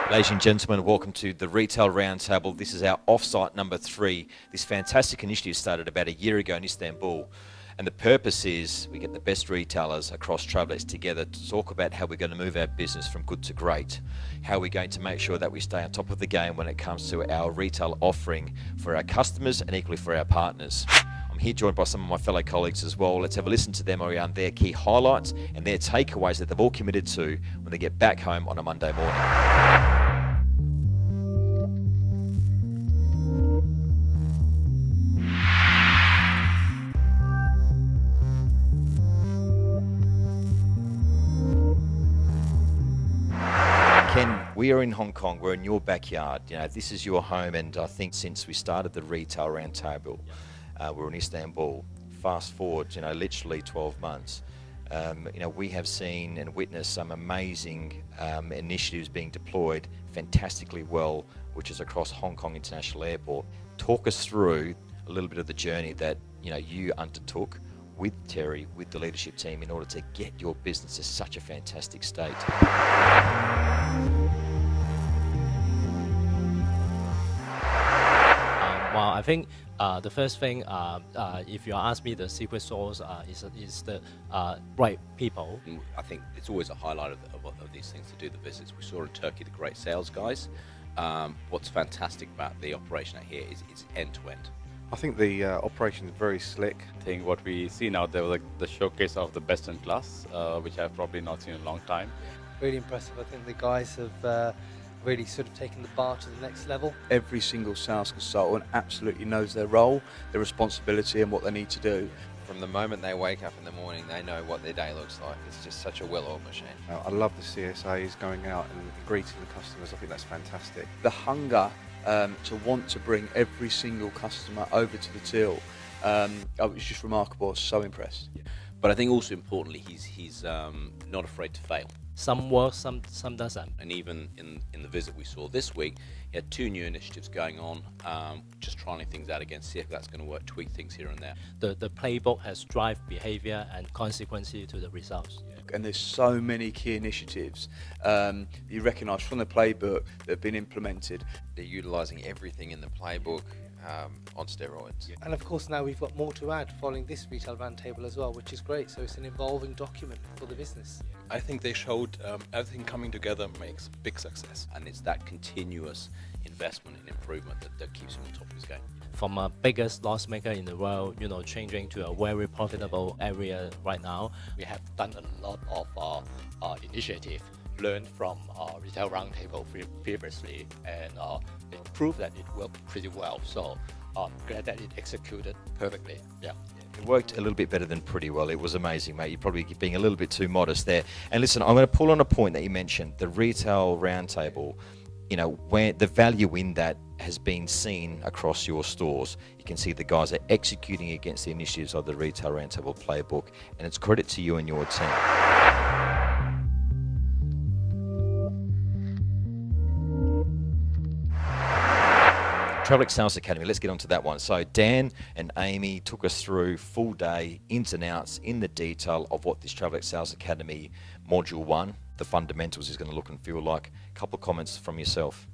Ladies and gentlemen, welcome to the Retail Roundtable. This is our offsite number 3. This fantastic initiative started about a year ago in Istanbul. And the purpose is we get the best retailers across Travelers together to talk about how we're going to move our business from good to great. How we're going to make sure that we stay on top of the game when it comes to our retail offering for our customers and equally for our partners. I'm here joined by some of my fellow colleagues as well. Let's have a listen to them around their key highlights and their takeaways that they've all committed to when they get back home on a Monday morning. Ken, we are in Hong Kong, we're in your backyard. You know, this is your home, and I think since we started the Retail Roundtable, we're in Istanbul. Fast forward, literally 12 months. We have seen and witnessed some amazing initiatives being deployed fantastically well, which is across Hong Kong International Airport. Talk us through a little bit of the journey that you undertook with Terry, with the leadership team, in order to get your business to such a fantastic state. Well, I think the first thing, if you ask me, the secret sauce is the right people. I think it's always a highlight of these things to do the visits. We saw in Turkey the great sales guys. What's fantastic about the operation out here is it's end to end. I think the operation is very slick. I think what we see now, there was like the showcase of the best in class, which I've probably not seen in a long time. Really impressive. I think the guys have really sort of taken the bar to the next level. Every single sales consultant absolutely knows their role, their responsibility and what they need to do. From the moment they wake up in the morning, they know what their day looks like. It's just such a well-oiled machine. I love the CSAs going out and greeting the customers. I think that's fantastic. The hunger to want to bring every single customer over to the till, it was just remarkable. I was so impressed. But I think also importantly, he's not afraid to fail. Some works, some doesn't. And even in the visit we saw this week, he had 2 new initiatives going on, just trying things out again, see if that's going to work, tweak things here and there. The playbook has drive behavior and consequences to the results. And there's so many key initiatives you recognise from the playbook that have been implemented. They're utilising everything in the playbook on steroids. And of course now we've got more to add following this Retail Roundtable as well, which is great. So it's an evolving document for the business. I think they showed everything coming together makes big success. And it's that continuous investment and improvement that keeps him on top of his game. From a biggest loss maker in the world, changing to a very profitable area right now. We have done a lot of initiative, learned from Retail Roundtable previously, and it proved that it worked pretty well. So I'm glad that it executed perfectly. Yeah. It worked a little bit better than pretty well. It was amazing, mate. You're probably being a little bit too modest there. And listen, I'm going to pull on a point that you mentioned, the Retail Roundtable. Where the value in that has been seen across your stores. You can see the guys are executing against the initiatives of the Retail Roundtable playbook, and it's credit to you and your team. Travelex Sales Academy, let's get on to that one. So Dan and Amy took us through full day, ins and outs, in the detail of what this Travelex Sales Academy Module 1, the fundamentals, is going to look and feel like. A couple of comments from yourself.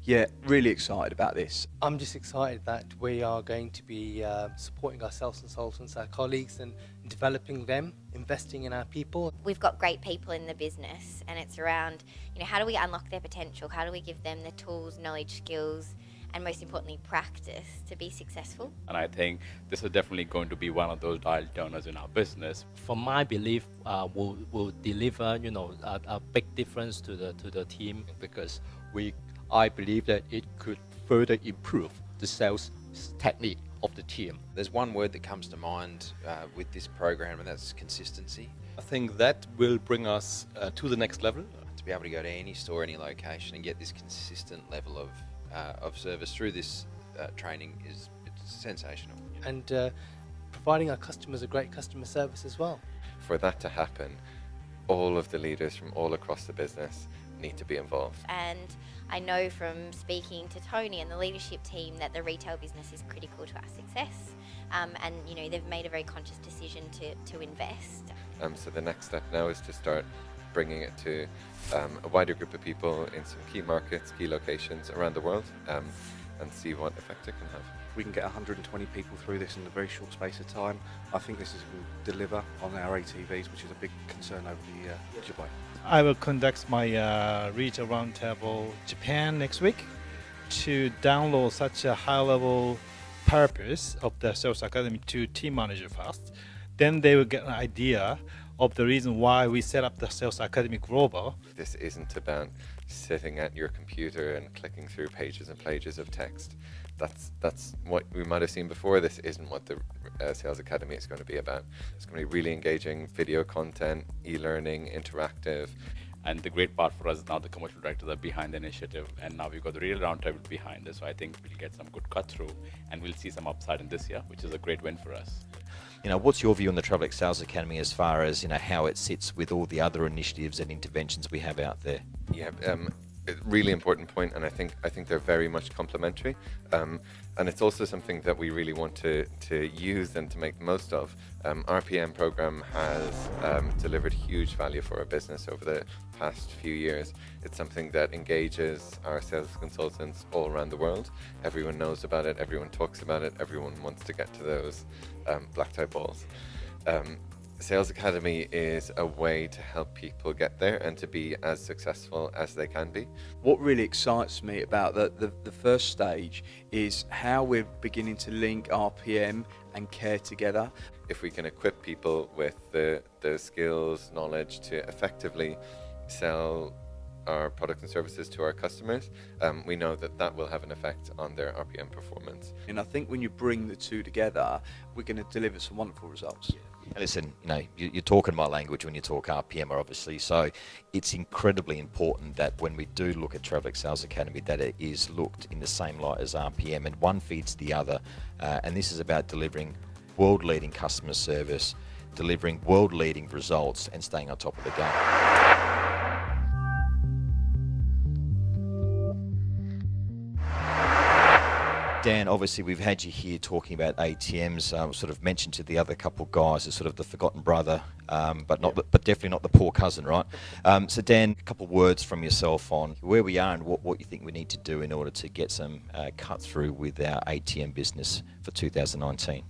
Yeah, really excited about this. I'm just excited that we are going to be supporting our sales consultants, our colleagues, and developing them, investing in our people. We've got great people in the business, and it's around, how do we unlock their potential? How do we give them the tools, knowledge, skills, and most importantly, practice to be successful? And I think this is definitely going to be one of those dial turners in our business. From my belief, will deliver, a big difference to the team, because I believe that it could further improve the sales technique of the team. There's one word that comes to mind with this program, and that's consistency. I think that will bring us to the next level. To be able to go to any store, any location, and get this consistent level of service through this training it's sensational. And providing our customers a great customer service as well. For that to happen, all of the leaders from all across the business need to be involved. And I know from speaking to Tony and the leadership team that the retail business is critical to our success. And they've made a very conscious decision to invest. So the next step now is to start bringing it to a wider group of people in some key markets, key locations around the world, and see what effect it can have. If we can get 120 people through this in a very short space of time, I think this is going to deliver on our ATVs, which is a big concern over the Dubai. I will conduct my Retail Roundtable Japan next week to download such a high-level purpose of the Sales Academy to team manager first. Then they will get an idea of the reason why we set up the Sales Academy Global. This isn't about sitting at your computer and clicking through pages and pages of text. That's what we might have seen before. This isn't what the Sales Academy is going to be about. It's going to be really engaging video content, e-learning, interactive. And the great part for us is now the commercial directors are behind the initiative, and now we've got the real roundtable behind us. So I think we'll get some good cut through, and we'll see some upside in this year, which is a great win for us. What's your view on the TravelX Sales Academy as far as how it sits with all the other initiatives and interventions we have out there? Yeah, a really important point, and I think they're very much complementary, and it's also something that we really want to use and to make the most of. Our PM program has delivered huge value for our business over the past few years. It's something that engages our sales consultants all around the world. Everyone knows about it, everyone talks about it, everyone wants to get to those black tie balls. Sales Academy is a way to help people get there and to be as successful as they can be. What really excites me about the first stage is how we're beginning to link RPM and care together. If we can equip people with the skills, knowledge to effectively sell our products and services to our customers, we know that will have an effect on their RPM performance. And I think when you bring the two together, we're going to deliver some wonderful results. Listen, you're talking my language when you talk RPM, obviously. So it's incredibly important that when we do look at TravelX Sales Academy, that it is looked in the same light as RPM, and one feeds the other. And this is about delivering world-leading customer service, delivering world-leading results, and staying on top of the game. Dan, obviously we've had you here talking about ATMs. Sort of mentioned to the other couple guys as sort of the forgotten brother, but definitely not the poor cousin, right? So Dan, a couple words from yourself on where we are and what you think we need to do in order to get some cut through with our ATM business for 2019.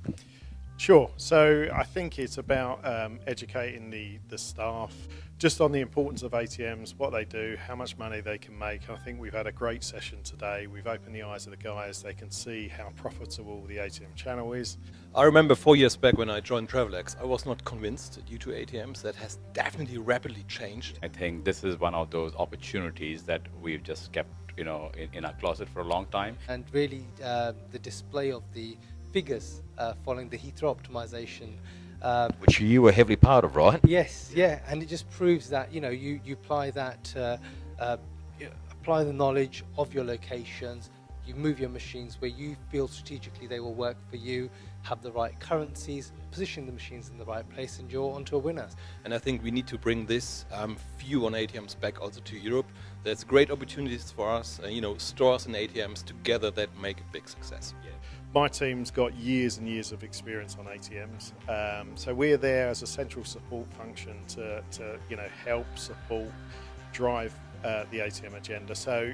Sure. So I think it's about educating the staff just on the importance of ATMs, what they do, how much money they can make. I think we've had a great session today. We've opened the eyes of the guys. They can see how profitable the ATM channel is. I remember 4 years back when I joined TravelX, I was not convinced due to ATMs. That has definitely rapidly changed. I think this is one of those opportunities that we've just kept, in our closet for a long time. And really, the display of the figures following the Heathrow optimization, which you were heavily part of, right? Yes, yeah, and it just proves that you apply that, apply the knowledge of your locations. You move your machines where you feel strategically they will work for you, have the right currencies, position the machines in the right place, and you're onto a winner. And I think we need to bring this view on ATMs back also to Europe. There's great opportunities for us, stores and ATMs together that make a big success. Yeah. My team's got years and years of experience on ATMs, so we're there as a central support function to help support, drive the ATM agenda. So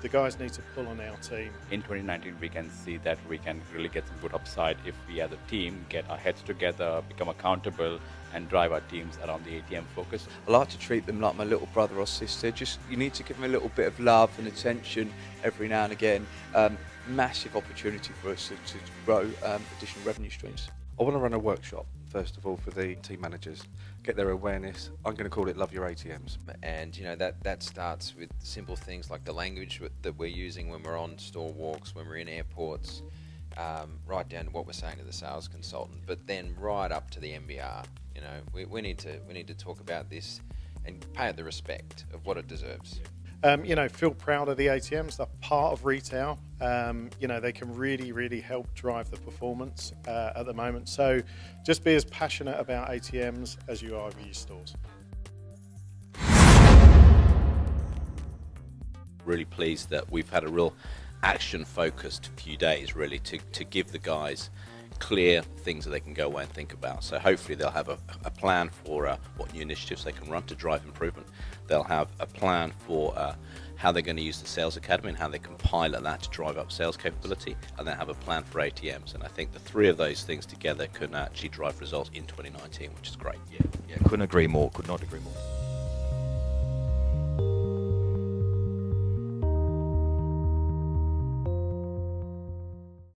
the guys need to pull on our team. In 2019, we can see that we can really get some good upside if we as a team get our heads together, become accountable, and drive our teams around the ATM focus. I like to treat them like my little brother or sister. You need to give them a little bit of love and attention every now and again. Massive opportunity for us to grow additional revenue streams. I want to run a workshop, first of all, for the team managers, get their awareness. I'm going to call it Love Your ATMs. And that starts with simple things like the language that we're using when we're on store walks, when we're in airports, right down to what we're saying to the sales consultant, but then right up to the MBR. We need to talk about this and pay it the respect of what it deserves. Feel proud of the ATMs. They're part of retail. They can really, really help drive the performance at the moment. So just be as passionate about ATMs as you are over your stores. Really pleased that we've had a real action-focused few days, really, to give the guys clear things that they can go away and think about. So hopefully they'll have a plan for what new initiatives they can run to drive improvement. They'll have a plan for how they're going to use the sales academy and how they can pilot that to drive up sales capability, and then have a plan for ATMs. And I think the three of those things together can actually drive results in 2019, which is great. Yeah, couldn't agree more. Could not agree more.